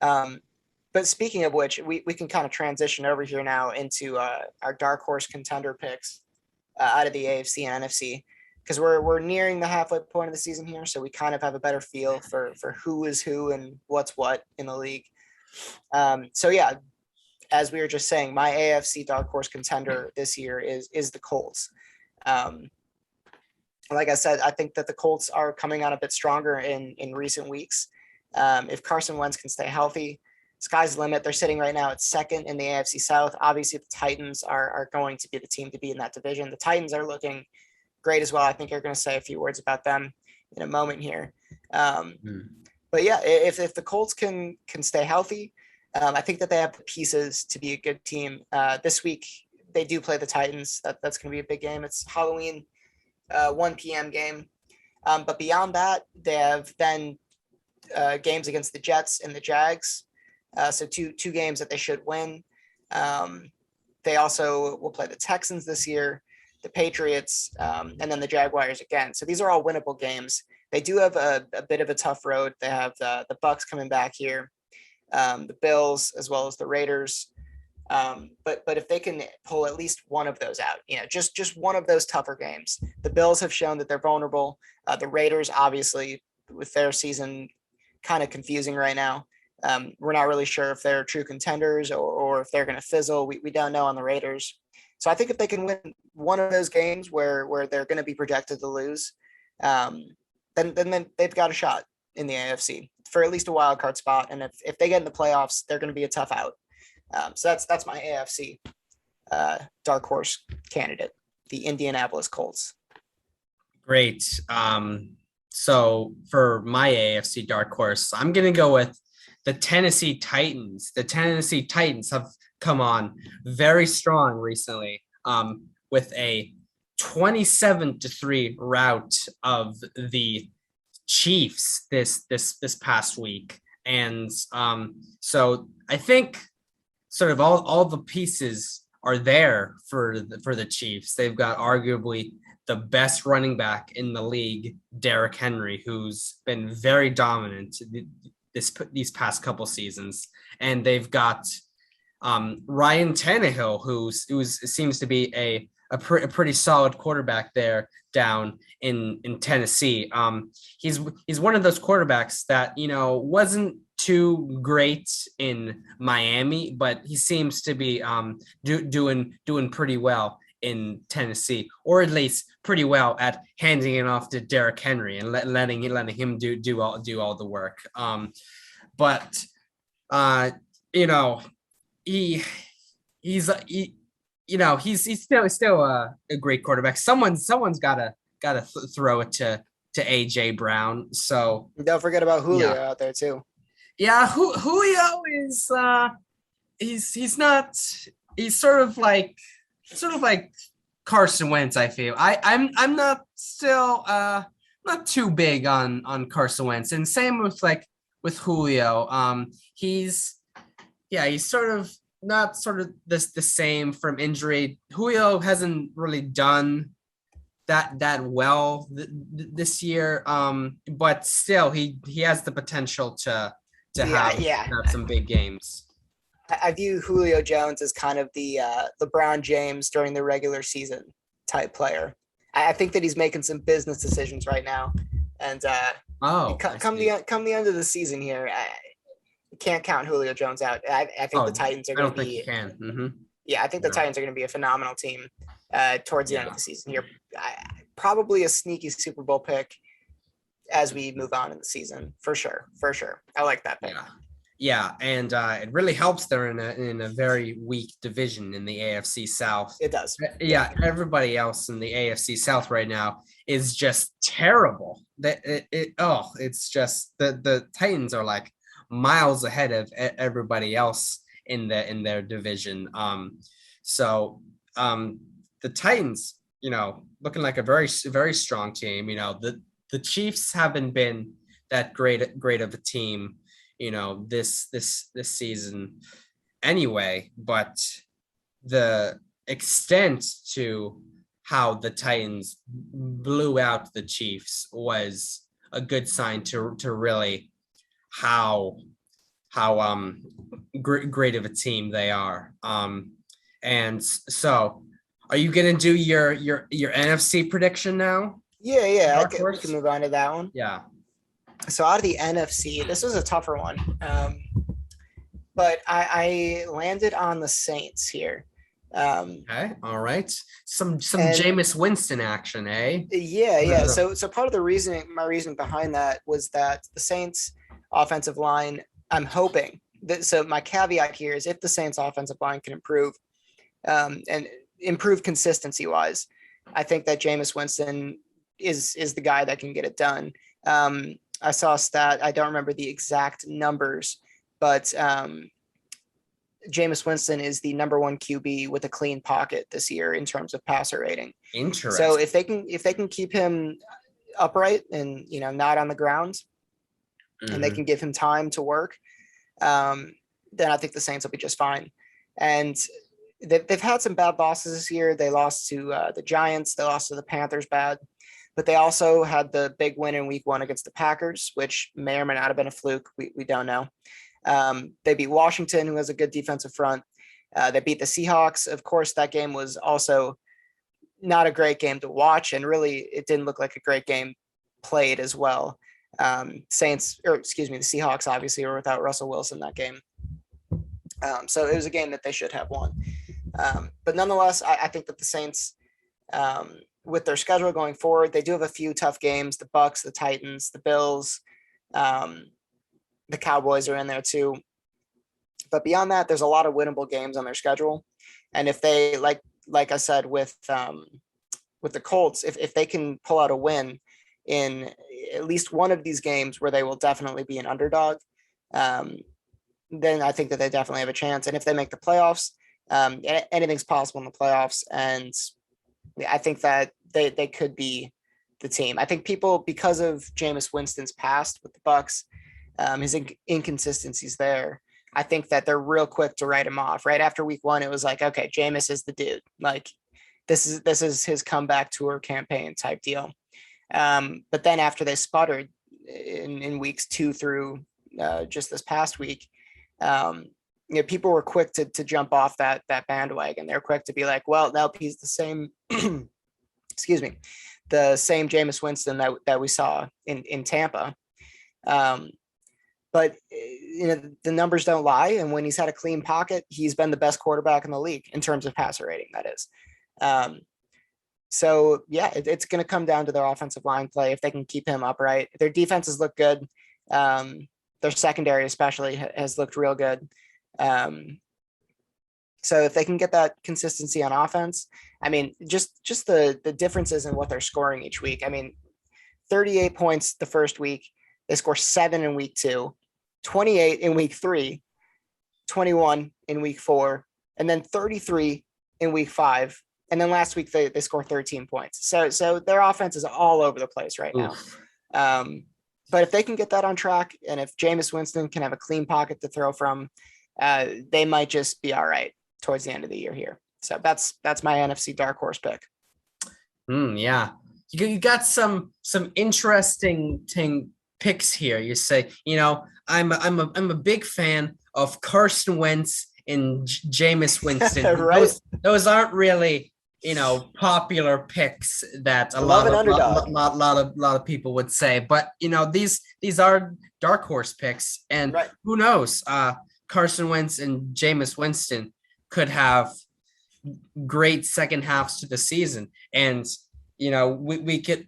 Um, but speaking of which, we can kind of transition over here now into our dark horse contender picks out of the AFC and NFC, because we're nearing the halfway point of the season here, so we kind of have a better feel for who is who and what's what in the league. So yeah, as we were just saying, my AFC dark horse contender this year is the Colts. Um, like I said, I think that the Colts are coming on a bit stronger in recent weeks. If Carson Wentz can stay healthy, sky's the limit. They're sitting right now at second in the AFC South. Obviously, the Titans are going to be the team to be in that division. The Titans are looking great as well. I think you're going to say a few words about them in a moment here. But yeah, if the Colts can stay healthy, I think that they have the pieces to be a good team. This week, they do play the Titans. That's going to be a big game. It's Halloween, 1 p.m. game. But beyond that, they have then games against the Jets and the Jags. So two games that they should win. They also will play the Texans this year, the Patriots, and then the Jaguars again. So these are all winnable games. They do have a bit of a tough road. They have the Bucs coming back here, the Bills, as well as the Raiders. But if they can pull at least one of those out, just one of those tougher games. The Bills have shown that they're vulnerable. The Raiders, obviously, with their season kind of confusing right now. We're not really sure if they're true contenders or if they're going to fizzle. We don't know on the Raiders. So I think if they can win one of those games where they're going to be projected to lose, then they've got a shot in the AFC for at least a wild card spot. And if they get in the playoffs, they're going to be a tough out. So that's my AFC dark horse candidate, the Indianapolis Colts. Great. So for my AFC dark horse, I'm going to go with the Tennessee Titans. The Tennessee Titans have come on very strong recently, with a 27-3 rout of the Chiefs this past week. And so I think sort of all the pieces are there for the Chiefs. They've got arguably the best running back in the league, Derrick Henry, who's been very dominant these past couple seasons, and they've got Ryan Tannehill, who seems to be a pretty solid quarterback there down in Tennessee. He's one of those quarterbacks that wasn't too great in Miami, but he seems to be doing pretty well in Tennessee, or at least pretty well at handing it off to Derrick Henry and letting him do all the work. But he's still a great quarterback. Someone's gotta throw it to AJ Brown. So don't forget about Julio out there too. Yeah, Julio is he's sort of like Carson Wentz. I feel I'm not still not too big on Carson Wentz, and same with Julio. He's sort of not sort of the same from injury. Julio hasn't really done that well this year, but still he has the potential to have some big games. I view Julio Jones as kind of the LeBron James during the regular season type player. I think that he's making some business decisions right now, and come the end of the season here, you can't count Julio Jones out. I think the Titans are going to be. I think the Titans are going to be a phenomenal team towards the end of the season here. Probably a sneaky Super Bowl pick as we move on in the season, for sure. I like that pick. Yeah, and it really helps they're in a very weak division in the AFC South. It does. Yeah, everybody else in the AFC South right now is just terrible. It's just the Titans are like miles ahead of everybody else in their division. So the Titans, looking like a very, very strong team. The Chiefs haven't been that great of a team, this season anyway, but the extent to how the Titans blew out the Chiefs was a good sign to really how great of a team they are. And so are you gonna do your NFC prediction now? Yeah, Dark we can horse? move on to that one. Yeah. So out of the NFC, this was a tougher one, but I landed on the Saints here. Okay. All right. Some And Jameis Winston action, eh? yeah. So part of the my reasoning behind that was that the Saints offensive line, I'm hoping that, so my caveat here is if the Saints offensive line can improve, and improve consistency wise, I think that Jameis Winston is the guy that can get it done. I saw a stat, I don't remember the exact numbers, but Jameis Winston is the number one QB with a clean pocket this year in terms of passer rating. So Interesting. if they can keep him upright and not on the ground, and they can give him time to work, then I think the Saints will be just fine. And they've had some bad losses this year. They lost to the Giants. They lost to the Panthers bad. But they also had the big win in week 1 against the Packers, which may or may not have been a fluke. We don't know. They beat Washington, who has a good defensive front. They beat the Seahawks. Of course, that game was also not a great game to watch. And really, it didn't look like a great game played as well. The Seahawks obviously were without Russell Wilson that game. So it was a game that they should have won. But nonetheless, I think that the Saints, with their schedule going forward, they do have a few tough games. The Bucks, the Titans, the Bills, the Cowboys are in there too. But beyond that, there's a lot of winnable games on their schedule. And if they, like I said, with the Colts, if they can pull out a win in at least one of these games where they will definitely be an underdog, then I think that they definitely have a chance. And if they make the playoffs, anything's possible in the playoffs. And I think that they could be the team. I think people, because of Jameis Winston's past with the Bucks, his inconsistencies there, I think that they're real quick to write him off. Right after week 1, it was like, okay, Jameis is the dude. Like this is his comeback tour campaign type deal. But then after they sputtered in weeks 2 through just this past week, people were quick to jump off that bandwagon. They're quick to be like, well, nope, he's the same, excuse me, the same Jameis Winston that we saw in Tampa. But the numbers don't lie. And when he's had a clean pocket, he's been the best quarterback in the league in terms of passer rating, that is. So yeah, it's going to come down to their offensive line play. If they can keep him upright, their defenses look good. Their secondary especially has looked real good. So if they can get that consistency on offense, I mean, just the differences in what they're scoring each week. I mean, 38 points the first week, they score 7 in week 2, 28 in week 3, 21 in week 4, and then 33 in week 5. And then last week they score 13 points. So their offense is all over the place right now. But if they can get that on track, and if Jameis Winston can have a clean pocket to throw from, they might just be all right towards the end of the year here. So that's my NFC dark horse pick. Yeah, you got some interesting picks here. You say, I'm a big fan of Carson Wentz and Jameis Winston. Right. Those aren't really popular picks that a lot of people would say, but these are dark horse picks, and right. Who knows? Carson Wentz and Jameis Winston could have great second halves to the season, and we could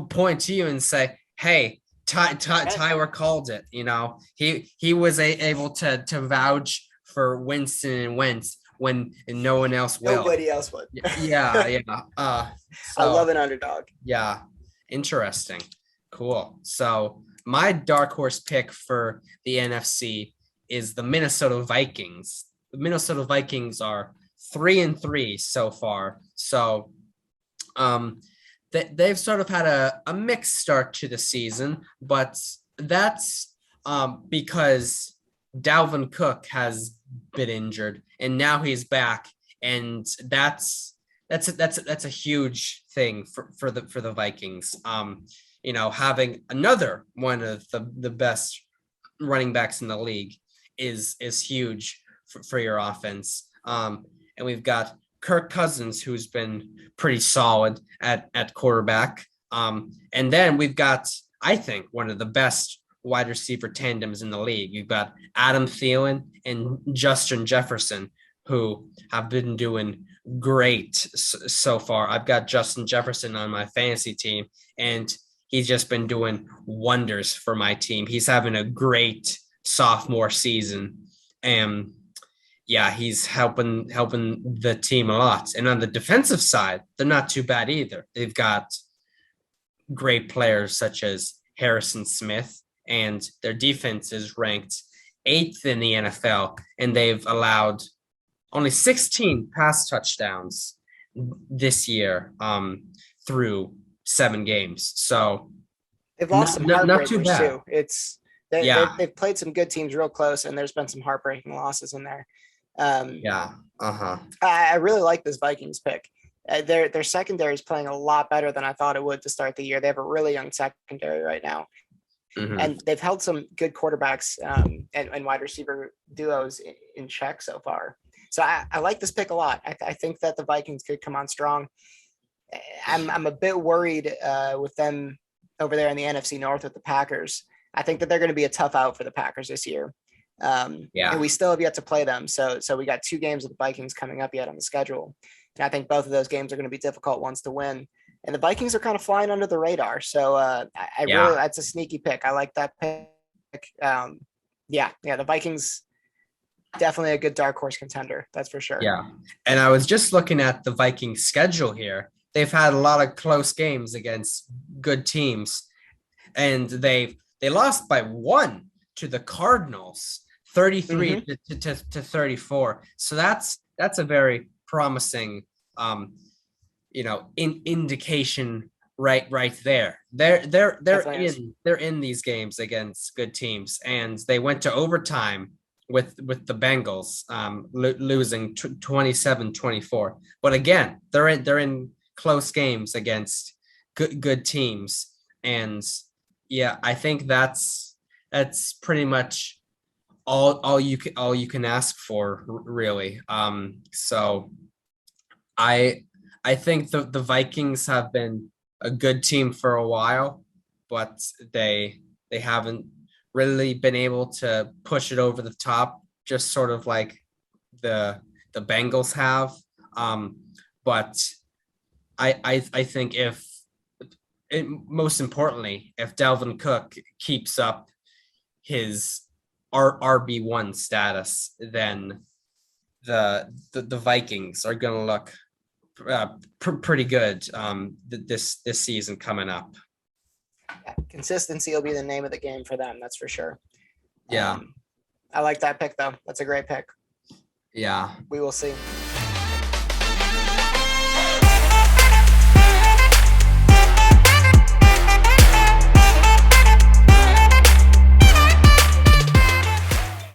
point to you and say, hey, Tyler called it. He was able to vouch for Winston and Wentz when no one else will. Nobody else would. Yeah. I love an underdog. Yeah. Interesting. Cool. So my dark horse pick for the NFC is the Minnesota Vikings. The Minnesota Vikings are 3-3 so far. So they've sort of had a mixed start to the season, but that's because Dalvin Cook has been injured and now he's back, and that's a huge thing for the Vikings. Having another one of the best running backs in the league is huge for your offense. And we've got Kirk Cousins, who's been pretty solid at quarterback. And then we've got, I think, one of the best wide receiver tandems in the league. You've got Adam Thielen and Justin Jefferson, who have been doing great so far. I've got Justin Jefferson on my fantasy team, and he's just been doing wonders for my team. He's having a great sophomore season, and yeah, he's helping the team a lot. And on the defensive side, they're not too bad either. They've got great players such as Harrison Smith, and their defense is ranked 8th in the NFL, and they've allowed only 16 pass touchdowns this year through 7 games. So they've lost some not too heartbreakers bad. too. They've played some good teams real close, and there's been some heartbreaking losses in there. I really like this Vikings pick. Their secondary is playing a lot better than I thought it would to start the year. They have a really young secondary right now. Mm-hmm. And they've held some good quarterbacks and wide receiver duos in check so far. So I like this pick a lot. I think that the Vikings could come on strong. I'm a bit worried with them over there in the NFC North with the Packers. I think that they're going to be a tough out for the Packers this year. And we still have yet to play them. So we got 2 games with the Vikings coming up yet on the schedule. And I think both of those games are going to be difficult ones to win. And the Vikings are kind of flying under the radar. So really, that's a sneaky pick. I like that pick. The Vikings, definitely a good dark horse contender. That's for sure. Yeah. And I was just looking at the Vikings schedule here. They've had a lot of close games against good teams, and they lost by 1 to the Cardinals, 33 to 34. So that's a very promising indication right there. They're in these games against good teams, and they went to overtime with the Bengals, losing 27-24. But again, they're in close games against good teams, and yeah, I think that's pretty much all you can ask for, really. So I think the Vikings have been a good team for a while, but they haven't really been able to push it over the top, just sort of like the Bengals have. But I think most importantly, if Dalvin Cook keeps up his RB1 status, then the Vikings are going to look pretty good this season coming up. Yeah, consistency will be the name of the game for them. That's for sure. Yeah. I like that pick though. That's a great pick. Yeah. We will see.